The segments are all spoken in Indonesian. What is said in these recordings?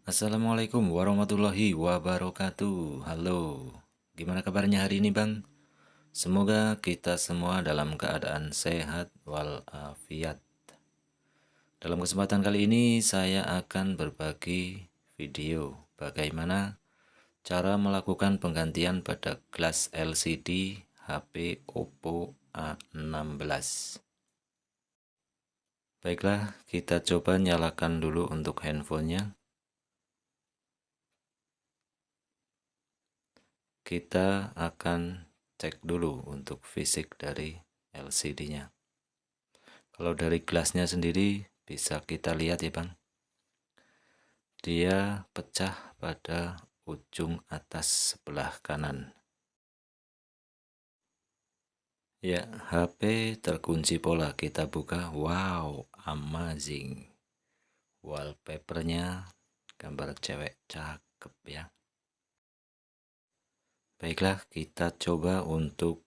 Assalamualaikum warahmatullahi wabarakatuh. Halo, gimana kabarnya hari ini Bang? Semoga kita semua dalam keadaan sehat walafiat. Dalam kesempatan kali ini saya akan berbagi video bagaimana cara melakukan penggantian pada gelas LCD HP Oppo A16. Baiklah, kita coba nyalakan dulu untuk handphonenya. Kita akan cek dulu untuk fisik dari LCD-nya. Kalau dari gelasnya sendiri bisa kita lihat ya Bang, dia pecah pada ujung atas sebelah kanan. Ya, HP terkunci pola. Kita buka. Wow, amazing. Wallpapernya gambar cewek cakep ya. Baiklah, kita coba untuk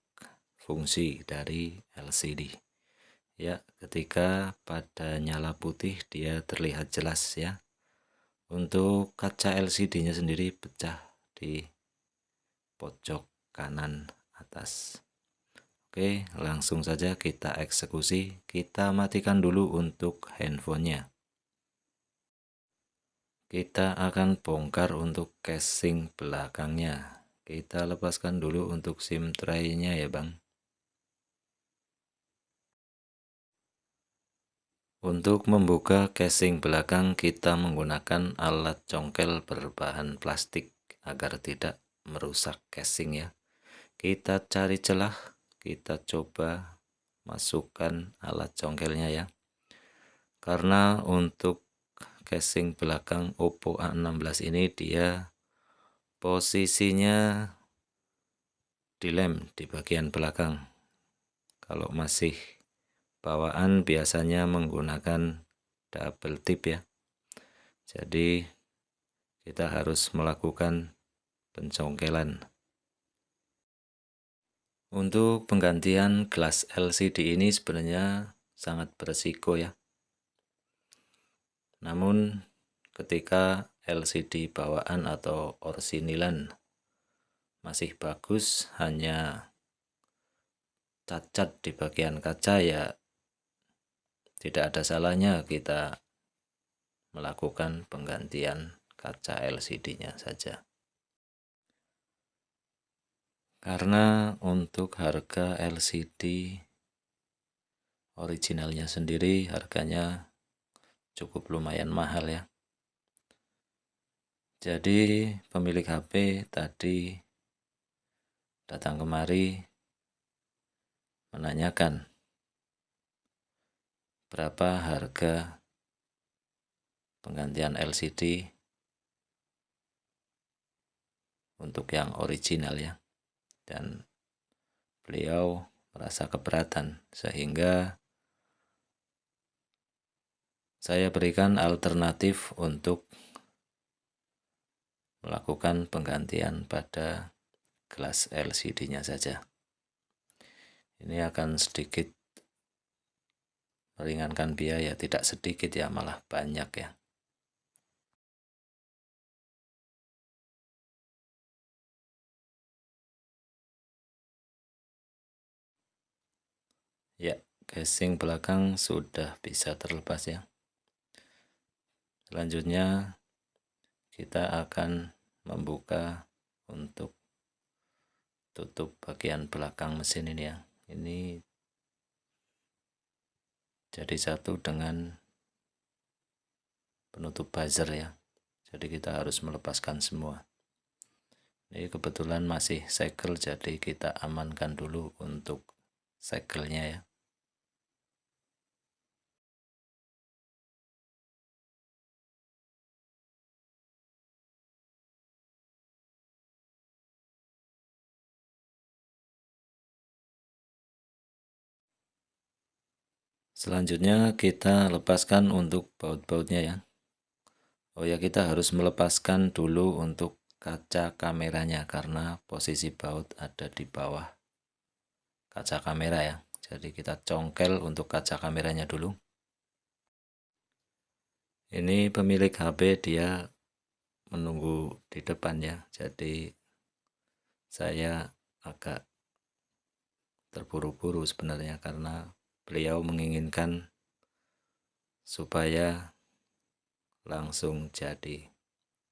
fungsi dari LCD. Ya, ketika pada nyala putih dia terlihat jelas ya. Untuk kaca LCD-nya sendiri pecah di pojok kanan atas. Oke, langsung saja kita eksekusi. Kita matikan dulu untuk handphonenya. Kita akan bongkar untuk casing belakangnya. Kita lepaskan dulu untuk SIM tray-nya ya Bang. Untuk membuka casing belakang kita menggunakan alat congkel berbahan plastik agar tidak merusak casing ya. Kita cari celah, kita coba masukkan alat congkelnya ya. Karena untuk casing belakang Oppo A16 ini dia posisinya dilem di bagian belakang. Kalau masih bawaan biasanya menggunakan double tip ya. Jadi kita harus melakukan pencongkelan. Untuk penggantian gelas LCD ini sebenarnya sangat beresiko ya. Namun ketika LCD bawaan atau orsinilan masih bagus, hanya cacat di bagian kaca ya tidak ada salahnya kita melakukan penggantian kaca LCD-nya saja. Karena untuk harga LCD originalnya sendiri harganya cukup lumayan mahal ya. Jadi pemilik HP tadi datang kemari menanyakan berapa harga penggantian LCD untuk yang original ya. Dan beliau merasa keberatan sehingga saya berikan alternatif untuk melakukan penggantian pada gelas LCD-nya saja. Ini akan sedikit meringankan biaya, tidak sedikit ya, malah banyak ya. Ya, casing belakang sudah bisa terlepas ya. Selanjutnya kita akan membuka untuk tutup bagian belakang mesin ini ya. Ini jadi satu dengan penutup buzzer ya. Jadi kita harus melepaskan semua. Ini kebetulan masih segel, jadi kita amankan dulu untuk segelnya ya. Selanjutnya kita lepaskan untuk baut-bautnya ya. Oh ya, kita harus melepaskan dulu untuk kaca kameranya karena posisi baut ada di bawah kaca kamera ya. Jadi kita congkel untuk kaca kameranya dulu. Ini pemilik HP dia menunggu di depan ya, jadi saya agak terburu-buru sebenarnya karena beliau menginginkan supaya langsung jadi,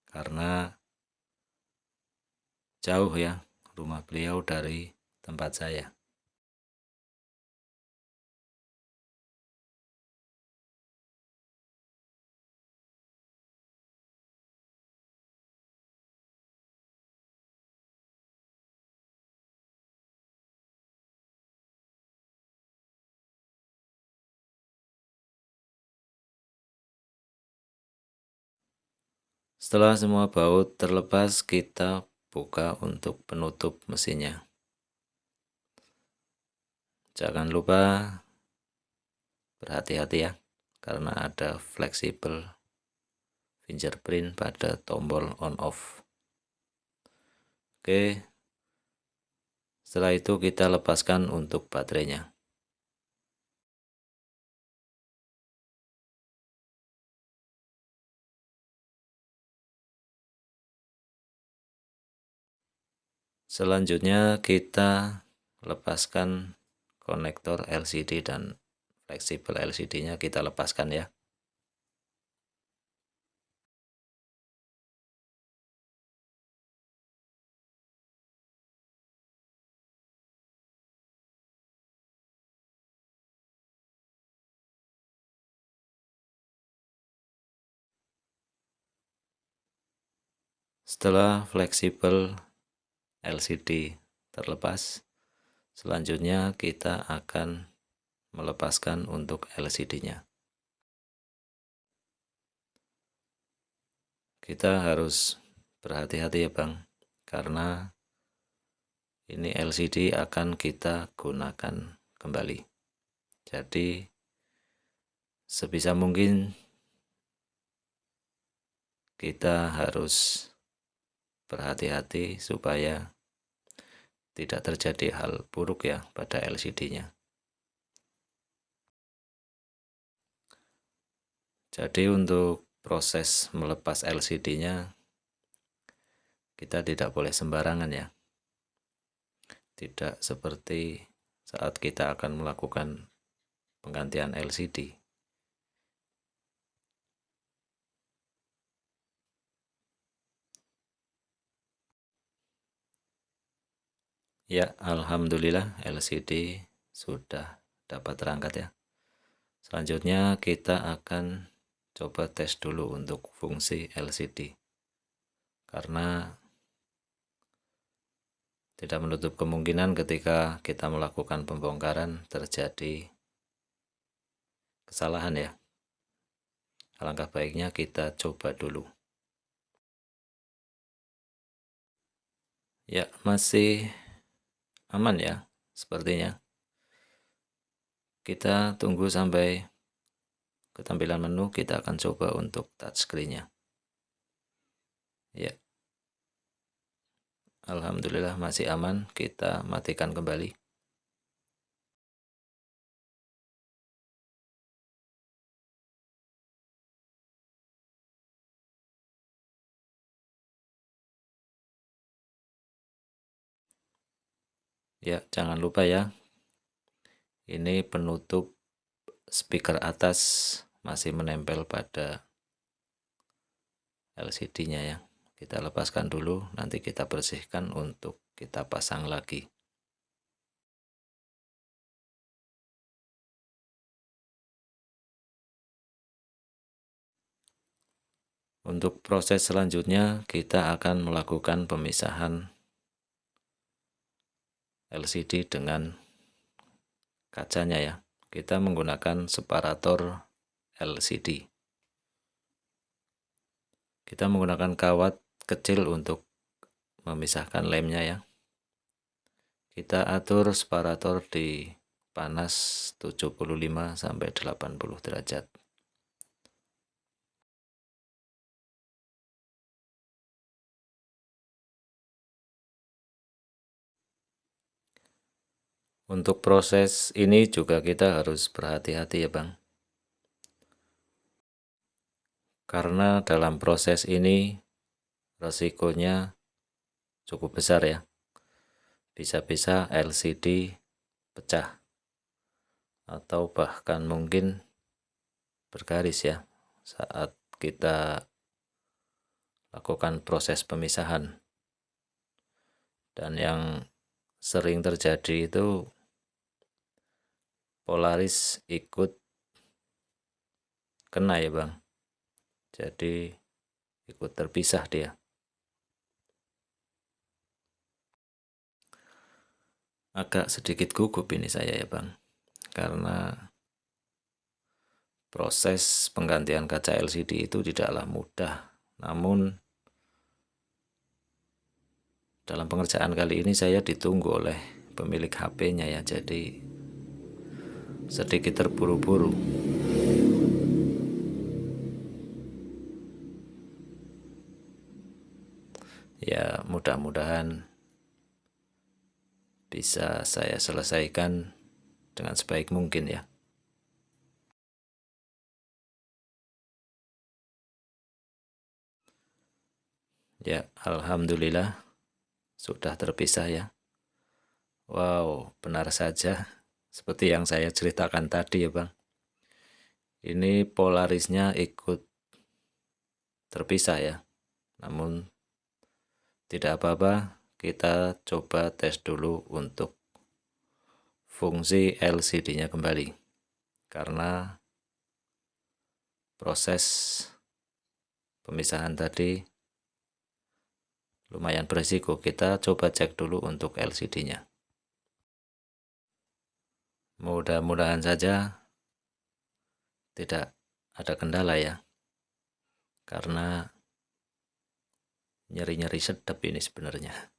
karena jauh ya rumah beliau dari tempat saya. Setelah semua baut terlepas, kita buka untuk penutup mesinnya. Jangan lupa berhati-hati ya, karena ada fleksibel fingerprint pada tombol on off. Oke, setelah itu kita lepaskan untuk baterainya. Selanjutnya kita lepaskan konektor LCD dan fleksibel LCD-nya kita lepaskan ya. Setelah fleksibel LCD terlepas, selanjutnya kita akan melepaskan untuk LCD-nya. Kita harus berhati-hati ya Bang, karena ini LCD akan kita gunakan kembali. Jadi sebisa mungkin kita harus berhati-hati supaya tidak terjadi hal buruk ya pada LCD-nya. Jadi untuk proses melepas LCD-nya kita tidak boleh sembarangan ya. Tidak seperti saat kita akan melakukan penggantian LCD. Ya, alhamdulillah LCD sudah dapat terangkat ya. Selanjutnya kita akan coba tes dulu untuk fungsi LCD. Karena tidak menutup kemungkinan ketika kita melakukan pembongkaran terjadi kesalahan ya. Alangkah baiknya kita coba dulu. Ya, masih aman ya sepertinya. Kita tunggu sampai ke tampilan menu, kita akan coba untuk touchscreen-nya. Ya, alhamdulillah masih aman. Kita matikan kembali. Ya, jangan lupa ya, ini penutup speaker atas masih menempel pada LCD-nya ya. Kita lepaskan dulu, nanti kita bersihkan untuk kita pasang lagi. Untuk proses selanjutnya kita akan melakukan pemisahan LCD dengan kacanya ya. Kita menggunakan separator LCD. Kita menggunakan kawat kecil untuk memisahkan lemnya ya. Kita atur separator di panas 75 sampai 80 derajat. Untuk proses ini juga kita harus berhati-hati ya Bang. Karena dalam proses ini resikonya cukup besar ya. Bisa-bisa LCD pecah atau bahkan mungkin bergaris ya saat kita lakukan proses pemisahan. Dan yang sering terjadi itu polaris ikut kena ya bang, jadi ikut terpisah dia. Agak sedikit gugup ini saya ya bang, karena proses penggantian kaca LCD itu tidaklah mudah. Namun dalam pengerjaan kali ini saya ditunggu oleh pemilik HP-nya ya, jadi sedikit terburu-buru. Ya mudah-mudahan bisa saya selesaikan dengan sebaik mungkin ya. Ya, alhamdulillah sudah terpisah ya. Wow, benar saja seperti yang saya ceritakan tadi ya bang. Ini polarisnya ikut terpisah ya. Namun tidak apa-apa, kita coba tes dulu untuk fungsi LCD-nya kembali. Karena proses pemisahan tadi lumayan berisiko. Kita coba cek dulu untuk LCD-nya. Mudah-mudahan saja tidak ada kendala ya, karena nyeri-nyeri sedap ini sebenarnya.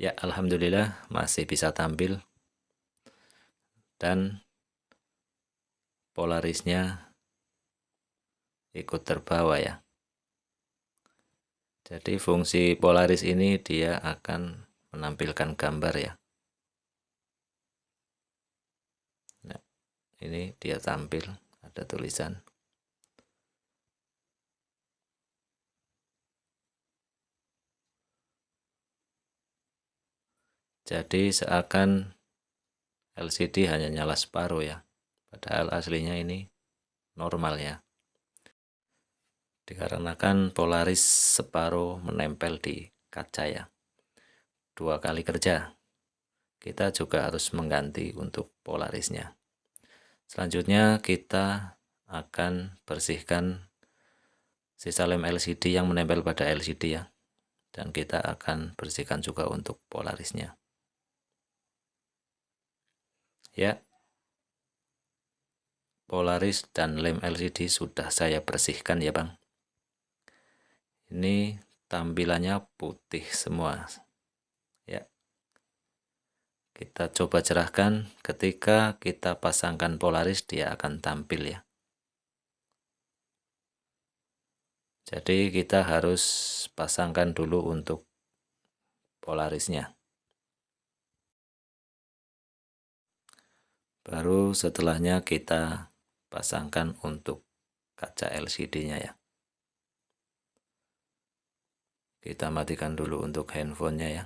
Ya alhamdulillah masih bisa tampil dan polarisnya ikut terbawa ya. Jadi fungsi polaris ini dia akan menampilkan gambar ya. Nah, ini dia tampil, ada tulisan. Jadi seakan LCD hanya nyala separuh ya, padahal aslinya ini normal ya. Dikarenakan polaris separuh menempel di kaca ya. 2 kali kerja, kita juga harus mengganti untuk polarisnya. Selanjutnya kita akan bersihkan sisa lem LCD yang menempel pada LCD ya. Dan kita akan bersihkan juga untuk polarisnya. Ya, polaris dan lem LCD sudah saya bersihkan ya bang. Ini tampilannya putih semua ya. Kita coba cerahkan, ketika kita pasangkan polaris dia akan tampil ya. Jadi kita harus pasangkan dulu untuk polarisnya. Baru setelahnya kita pasangkan untuk kaca LCD-nya ya. Kita matikan dulu untuk handphonenya ya.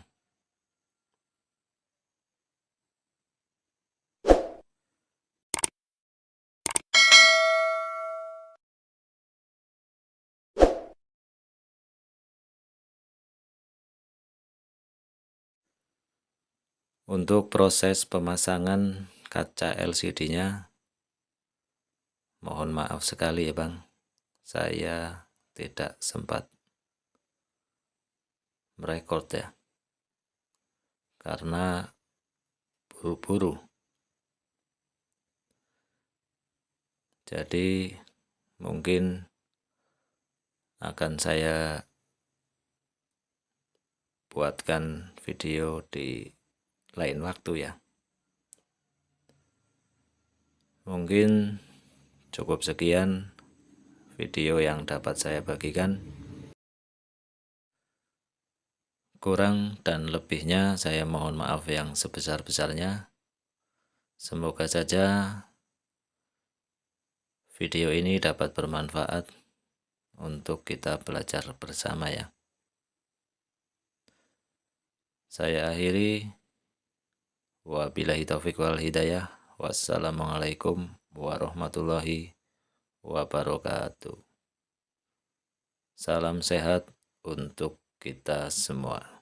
Untuk proses pemasangan kaca LCD-nya, mohon maaf sekali ya bang, saya tidak sempat merekord ya, karena buru-buru. Jadi mungkin akan saya buatkan video di lain waktu ya. Mungkin cukup sekian video yang dapat saya bagikan. Kurang dan lebihnya saya mohon maaf yang sebesar-besarnya. Semoga saja video ini dapat bermanfaat untuk kita belajar bersama ya. Saya akhiri. Wabillahi taufiq wal hidayah. Wassalamualaikum warahmatullahi wabarakatuh. Salam sehat untuk kita semua.